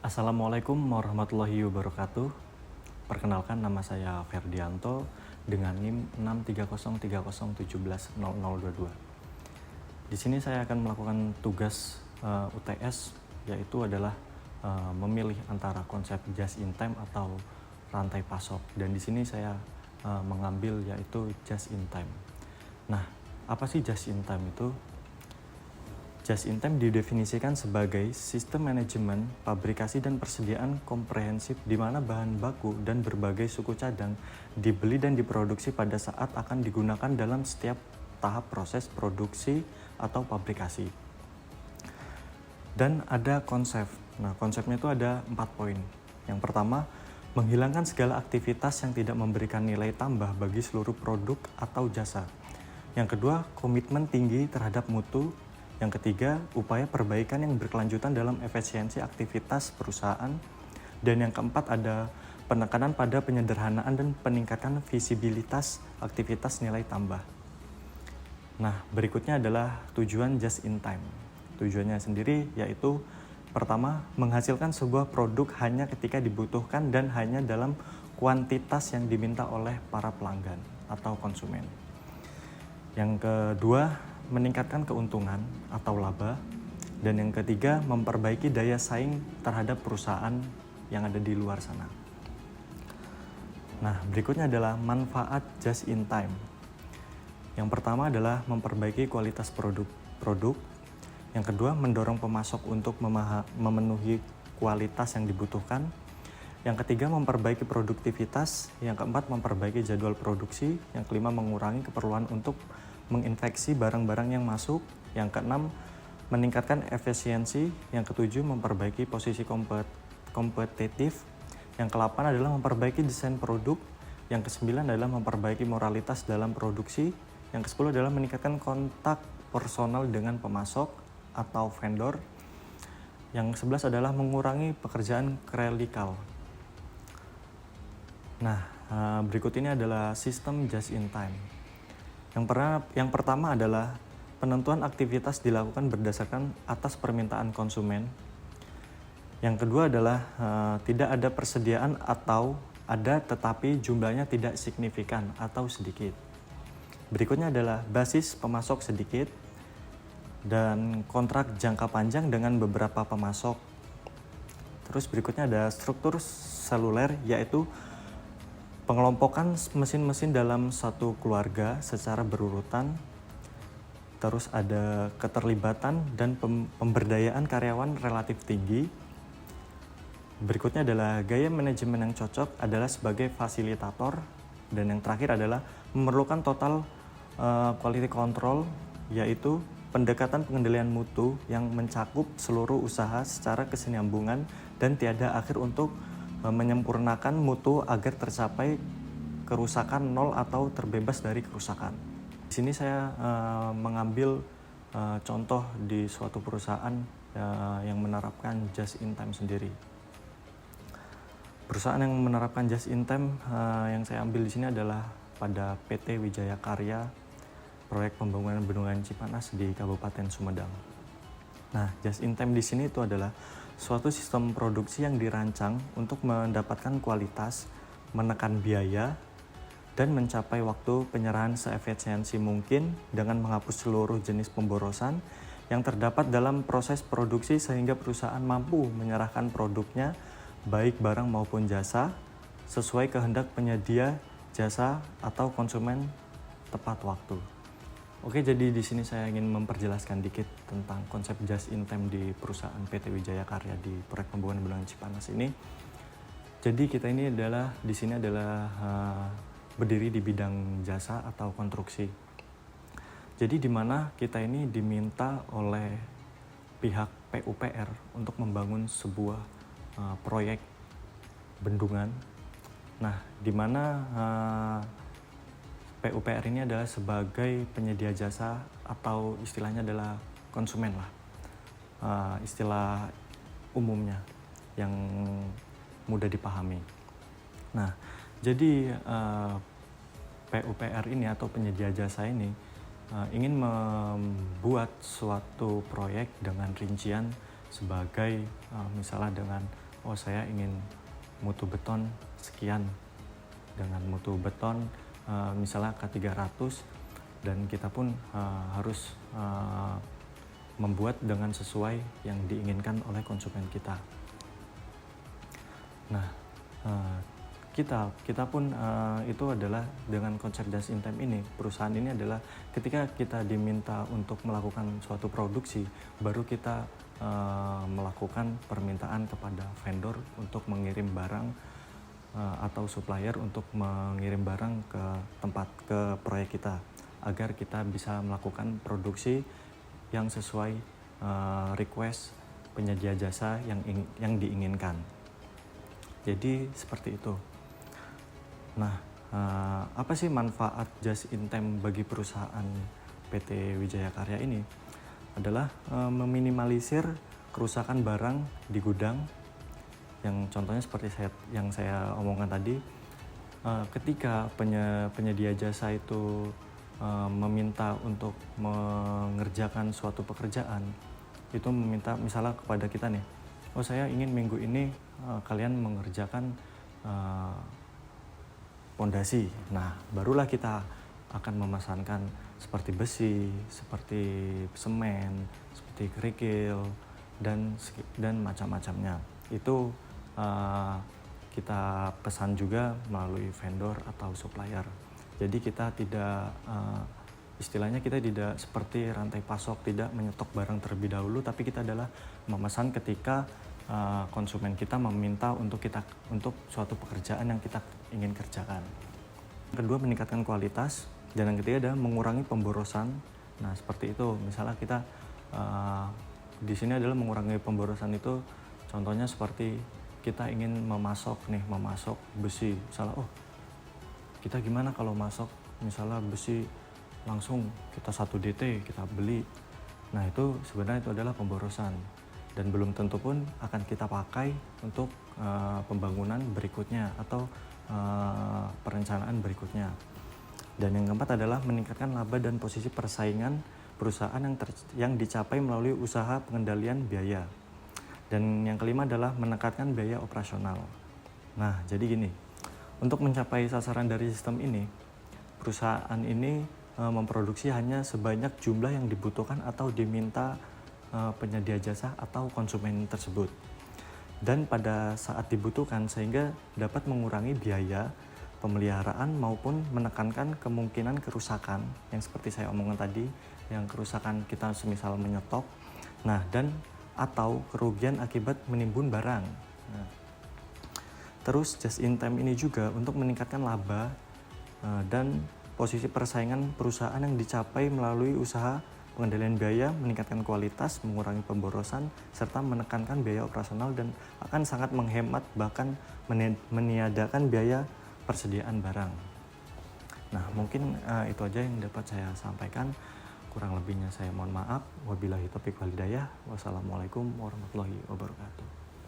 Assalamualaikum warahmatullahi wabarakatuh. Perkenalkan, nama saya Ferdianto dengan NIM 63030170022. Di sini saya akan melakukan tugas UTS, yaitu adalah memilih antara konsep just in time atau rantai pasok. Dan di sini saya mengambil yaitu just in time. Nah, apa sih just in time itu? Just in time didefinisikan sebagai sistem manajemen, pabrikasi, dan persediaan komprehensif di mana bahan baku dan berbagai suku cadang dibeli dan diproduksi pada saat akan digunakan dalam setiap tahap proses produksi atau pabrikasi. Dan ada konsep. Nah, konsepnya itu ada 4 poin. Yang pertama, menghilangkan segala aktivitas yang tidak memberikan nilai tambah bagi seluruh produk atau jasa. Yang kedua, komitmen tinggi terhadap mutu. Yang ketiga, upaya perbaikan yang berkelanjutan dalam efisiensi aktivitas perusahaan. Dan yang keempat, ada penekanan pada penyederhanaan dan peningkatan visibilitas aktivitas nilai tambah. Nah, berikutnya adalah tujuan just in time. Tujuannya sendiri yaitu pertama, menghasilkan sebuah produk hanya ketika dibutuhkan dan hanya dalam kuantitas yang diminta oleh para pelanggan atau konsumen. Yang kedua, meningkatkan keuntungan atau laba. Dan yang ketiga, memperbaiki daya saing terhadap perusahaan yang ada di luar sana. Nah, berikutnya adalah manfaat just in time. Yang pertama adalah memperbaiki kualitas produk. Yang kedua, mendorong pemasok untuk memenuhi kualitas yang dibutuhkan. Yang ketiga, memperbaiki produktivitas. Yang keempat, memperbaiki jadwal produksi. Yang kelima, mengurangi keperluan untuk menginfeksi barang-barang yang masuk. Yang keenam, meningkatkan efisiensi. Yang ketujuh, memperbaiki posisi kompetitif. Yang kedelapan adalah memperbaiki desain produk. Yang kesembilan adalah memperbaiki moralitas dalam produksi. Yang kesepuluh adalah meningkatkan kontak personal dengan pemasok atau vendor. Yang kesebelas adalah mengurangi pekerjaan kritikal. Nah, berikut ini adalah sistem just in time. Yang pertama adalah penentuan aktivitas dilakukan berdasarkan atas permintaan konsumen. Yang kedua adalah tidak ada persediaan atau ada tetapi jumlahnya tidak signifikan atau sedikit. Berikutnya adalah basis pemasok sedikit dan kontrak jangka panjang dengan beberapa pemasok. Terus berikutnya ada struktur seluler, yaitu pengelompokan mesin-mesin dalam satu keluarga secara berurutan. Terus ada keterlibatan dan pemberdayaan karyawan relatif tinggi. Berikutnya adalah gaya manajemen yang cocok adalah sebagai fasilitator. Dan yang terakhir adalah memerlukan total quality control, yaitu pendekatan pengendalian mutu yang mencakup seluruh usaha secara kesinambungan dan tiada akhir untuk menyempurnakan mutu agar tercapai kerusakan nol atau terbebas dari kerusakan. Di sini saya mengambil contoh di suatu perusahaan yang menerapkan just in time sendiri. Perusahaan yang menerapkan just in time yang saya ambil di sini adalah pada PT Wijaya Karya, proyek pembangunan bendungan Cipanas di Kabupaten Sumedang. Nah, just in time di sini itu adalah suatu sistem produksi yang dirancang untuk mendapatkan kualitas, menekan biaya, dan mencapai waktu penyerahan seefisiensi mungkin dengan menghapus seluruh jenis pemborosan yang terdapat dalam proses produksi sehingga perusahaan mampu menyerahkan produknya, baik barang maupun jasa, sesuai kehendak penyedia jasa atau konsumen tepat waktu. Oke, jadi di sini saya ingin memperjelaskan dikit tentang konsep just in time di perusahaan PT Wijaya Karya di proyek pembangunan bendungan Cipanas ini. Jadi kita ini di sini adalah berdiri di bidang jasa atau konstruksi. Jadi di mana kita ini diminta oleh pihak PUPR untuk membangun sebuah proyek bendungan. Nah, di mana PUPR ini adalah sebagai penyedia jasa atau istilahnya adalah konsumen lah, istilah umumnya yang mudah dipahami. Nah, jadi PUPR ini atau penyedia jasa ini ingin membuat suatu proyek dengan rincian sebagai misalnya dengan oh saya ingin mutu beton sekian, dengan mutu beton misalnya K300, dan kita pun harus membuat dengan sesuai yang diinginkan oleh konsumen kita. Nah, kita pun itu adalah dengan konsep just in time ini, perusahaan ini adalah ketika kita diminta untuk melakukan suatu produksi, baru kita melakukan permintaan kepada vendor untuk mengirim barang atau supplier untuk mengirim barang ke tempat, ke proyek kita, agar kita bisa melakukan produksi yang sesuai request penyedia jasa yang diinginkan. Jadi seperti itu. Nah, apa sih manfaat just in time bagi perusahaan PT Wijaya Karya ini? Adalah meminimalisir kerusakan barang di gudang, yang contohnya seperti yang saya omongkan tadi. Ketika penyedia jasa itu meminta untuk mengerjakan suatu pekerjaan, itu meminta misalnya kepada kita nih, oh saya ingin minggu ini kalian mengerjakan pondasi. Nah, barulah kita akan memesankan seperti besi, seperti semen, seperti kerikil, dan macam-macamnya. Itu kita pesan juga melalui vendor atau supplier. Jadi kita tidak istilahnya kita tidak seperti rantai pasok, tidak menyetok barang terlebih dahulu, tapi kita adalah memesan ketika konsumen kita meminta untuk suatu pekerjaan yang kita ingin kerjakan. Kedua, meningkatkan kualitas, dan yang ketiga adalah mengurangi pemborosan. Nah, seperti itu. Misalnya kita di sini adalah mengurangi pemborosan itu, contohnya seperti kita ingin memasok besi. Misalnya, oh kita gimana kalau masok misalnya besi langsung kita 1 DT kita beli. Nah, itu sebenarnya itu adalah pemborosan, dan belum tentu pun akan kita pakai untuk pembangunan berikutnya atau perencanaan berikutnya. Dan yang keempat adalah meningkatkan laba dan posisi persaingan perusahaan yang dicapai melalui usaha pengendalian biaya. Dan yang kelima adalah menekankan biaya operasional. Nah, jadi gini, untuk mencapai sasaran dari sistem ini, perusahaan ini memproduksi hanya sebanyak jumlah yang dibutuhkan atau diminta penyedia jasa atau konsumen tersebut, dan pada saat dibutuhkan, sehingga dapat mengurangi biaya pemeliharaan maupun menekankan kemungkinan kerusakan yang seperti saya omongkan tadi, yang kerusakan kita semisal menyetok, nah, dan atau kerugian akibat menimbun barang. Nah, terus just in time ini juga untuk meningkatkan laba dan posisi persaingan perusahaan yang dicapai melalui usaha pengendalian biaya, meningkatkan kualitas, mengurangi pemborosan, serta menekankan biaya operasional, dan akan sangat menghemat bahkan meniadakan biaya persediaan barang. Nah, mungkin itu aja yang dapat saya sampaikan. Kurang lebihnya saya mohon maaf. Wabillahi taufiq wal hidayah. Wassalamualaikum warahmatullahi wabarakatuh.